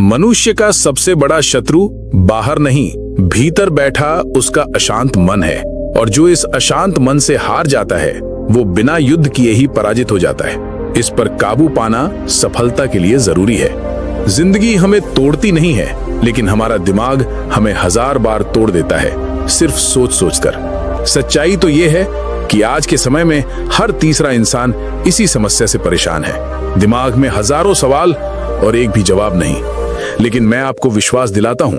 मनुष्य का सबसे बड़ा शत्रु बाहर नहीं, भीतर बैठा उसका अशांत मन है। और जो इस अशांत मन से हार जाता है वो बिना युद्ध किए ही पराजित हो जाता है। इस पर काबू पाना सफलता के लिए जरूरी है। जिंदगी हमें तोड़ती नहीं है, लेकिन हमारा दिमाग हमें 1000 बार तोड़ देता है, सिर्फ सोच सोचकर। सच्चाई तो ये है कि आज के समय में हर तीसरा इंसान इसी समस्या से परेशान है। दिमाग में हजारों सवाल और एक भी जवाब नहीं। लेकिन मैं आपको विश्वास दिलाता हूं,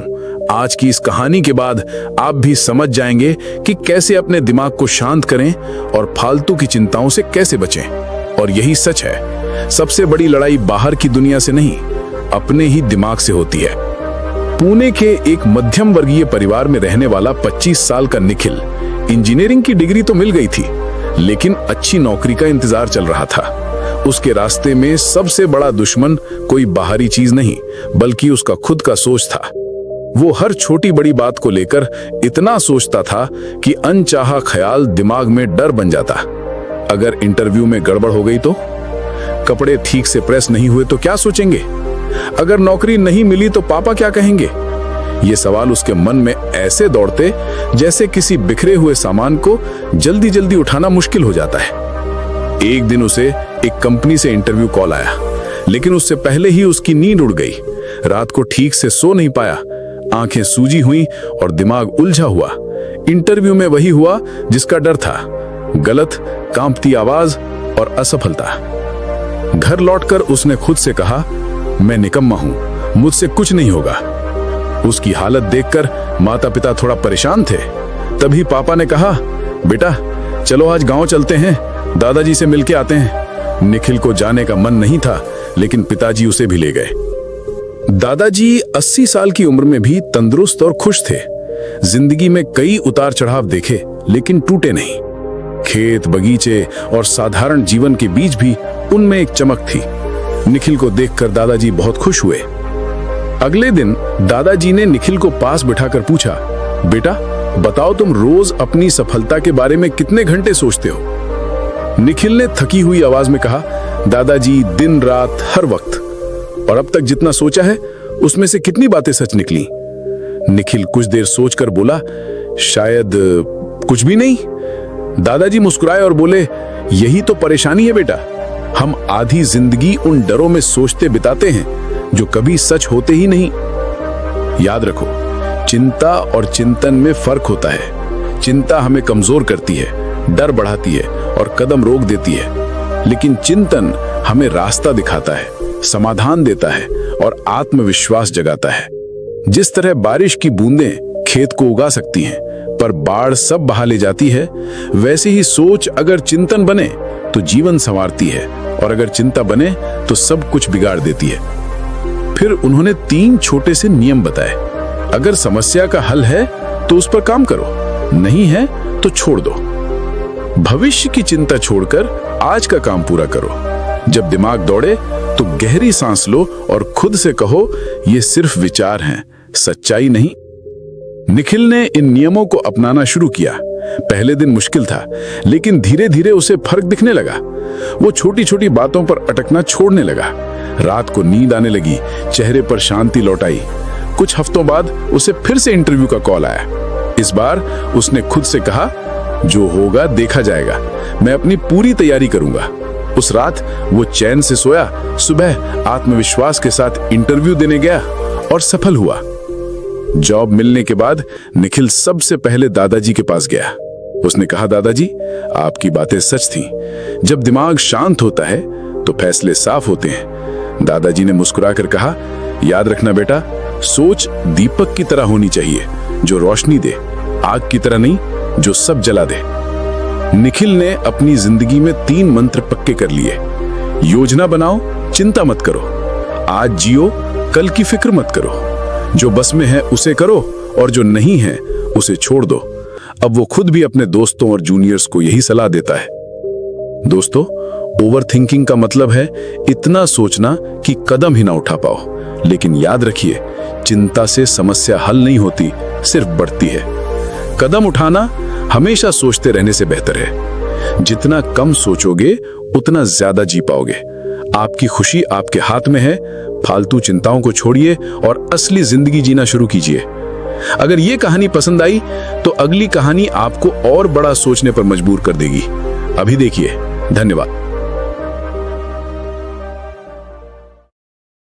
आज की इस कहानी के बाद आप भी समझ जाएंगे कि कैसे अपने दिमाग को शांत करें और फालतू की चिंताओं से कैसे बचें। और यही सच है, सबसे बड़ी लड़ाई बाहर की दुनिया से नहीं, अपने ही दिमाग से होती है। पुणे के एक मध्यम वर्गीय परिवार में रहने वाला 25 साल का निखिल, इंजीनियरिंग की डिग्री तो मिल गई थी, लेकिन अच्छी नौकरी का इंतजार चल रहा था। उसके रास्ते में सबसे बड़ा दुश्मन कोई बाहरी चीज नहीं, बल्कि उसका खुद का सोच था। वो हर छोटी बड़ी बात को लेकर इतना सोचता था कि अनचाहा ख्याल दिमाग में डर बन जाता। अगर इंटरव्यू में गड़बड़ हो गई तो, कपड़े ठीक से प्रेस नहीं हुए तो क्या सोचेंगे, अगर नौकरी नहीं मिली तो पापा क्या कहेंगे। ये सवाल उसके मन में ऐसे दौड़ते जैसे किसी बिखरे हुए सामान को जल्दी जल्दी उठाना मुश्किल हो जाता है। एक दिन उसे एक कंपनी से इंटरव्यू कॉल आया, लेकिन उससे पहले ही उसकी नींद उड़ गई। रात को ठीक से सो नहीं पाया, आंखें सूजी हुई और दिमाग उलझा हुआ। इंटरव्यू में वही हुआ जिसका डर था, गलत, कांपती आवाज और असफलता। घर लौटकर उसने खुद से कहा, मैं निकम्मा हूं, मुझसे कुछ नहीं होगा। उसकी हालत देखकर माता पिता थोड़ा परेशान थे। तभी पापा ने कहा, बेटा चलो आज गांव चलते हैं, दादाजी से मिलके आते हैं। निखिल को जाने का मन नहीं था, लेकिन पिताजी उसे भी ले गए। दादाजी 80 साल की उम्र में भी तंदुरुस्त और खुश थे। जिंदगी में कई उतार चढ़ाव देखे, लेकिन टूटे नहीं। खेत, बगीचे और साधारण जीवन के बीच भी उनमें एक चमक थी। निखिल को देखकर दादाजी बहुत खुश हुए। अगले दिन दादाजी ने निखिल को पास बिठाकर पूछा, बेटा बताओ तुम रोज अपनी सफलता के बारे में कितने घंटे सोचते हो। निखिल ने थकी हुई आवाज में कहा, दादाजी दिन रात हर वक्त। और अब तक जितना सोचा है उसमें से कितनी बातें सच निकली। निखिल कुछ देर सोचकर बोला, शायद कुछ भी नहीं। दादाजी मुस्कुराए और बोले, यही तो परेशानी है बेटा, हम आधी जिंदगी उन डरों में सोचते बिताते हैं जो कभी सच होते ही नहीं। याद रखो, चिंता और चिंतन में फर्क होता है। चिंता हमें कमजोर करती है, डर बढ़ाती है और कदम रोक देती है, लेकिन चिंतन हमें रास्ता दिखाता है, समाधान देता है और आत्मविश्वास जगाता है। जिस तरह बारिश की बूंदें खेत को उगा सकती हैं, पर बाढ़ सब बहा ले जाती है, वैसे ही सोच अगर चिंतन बने तो जीवन संवारती है, और अगर चिंता बने तो सब कुछ बिगाड़ देती है। फिर उन्होंने 3 छोटे से नियम बताए। अगर समस्या का हल है तो उस पर काम करो, नहीं है तो छोड़ दो। भविष्य की चिंता छोड़कर आज का काम पूरा करो। जब दिमाग दौड़े तो गहरी सांस लो और खुद से कहो, ये सिर्फ विचार हैं, सच्चाई नहीं। निखिल ने इन नियमों को अपनाना शुरू किया। पहले दिन मुश्किल था, लेकिन धीरे धीरे उसे फर्क दिखने लगा। वो छोटी छोटी बातों पर अटकना छोड़ने लगा। रात को नींद आने लगी, चेहरे पर शांति लौट आई। कुछ हफ्तों बाद उसे फिर से इंटरव्यू का कॉल आया। इस बार उसने खुद से कहा, जो होगा देखा जाएगा, मैं अपनी पूरी तैयारी करूंगा। उस रात वो चैन से सोया। सुबह आत्मविश्वास के साथ इंटरव्यू देने गया और सफल हुआ। जॉब मिलने के बाद निखिल सबसे पहले दादाजी के पास गया। उसने कहा, दादाजी आपकी बातें सच थी। जब दिमाग शांत होता है तो फैसले साफ होते हैं। दादाजी ने मुस्कुराकर कहा, याद रखना बेटा, सोच दीपक की तरह होनी चाहिए, जो रोशनी दे, आग की तरह नहीं जो सब जला दे। निखिल ने अपनी जिंदगी में 3 मंत्र पक्के कर लिए। योजना बनाओ, चिंता मत करो, आज जियो, कल की फिक्र मत करो, जो बस में है उसे करो और जो नहीं है उसे छोड़ दो। अब वो खुद भी अपने दोस्तों और जूनियर्स को यही सलाह देता है। दोस्तों, ओवर थिंकिंग का मतलब है इतना सोचना कि कदम ही ना उठा पाओ। लेकिन याद रखिए, चिंता से समस्या हल नहीं होती, सिर्फ बढ़ती है। कदम उठाना हमेशा सोचते रहने से बेहतर है। जितना कम सोचोगे उतना ज्यादा जी पाओगे। आपकी खुशी आपके हाथ में है, फालतू चिंताओं को छोड़िए और असली जिंदगी जीना शुरू कीजिए। अगर ये कहानी पसंद आई तो अगली कहानी आपको और बड़ा सोचने पर मजबूर कर देगी। अभी देखिए। धन्यवाद।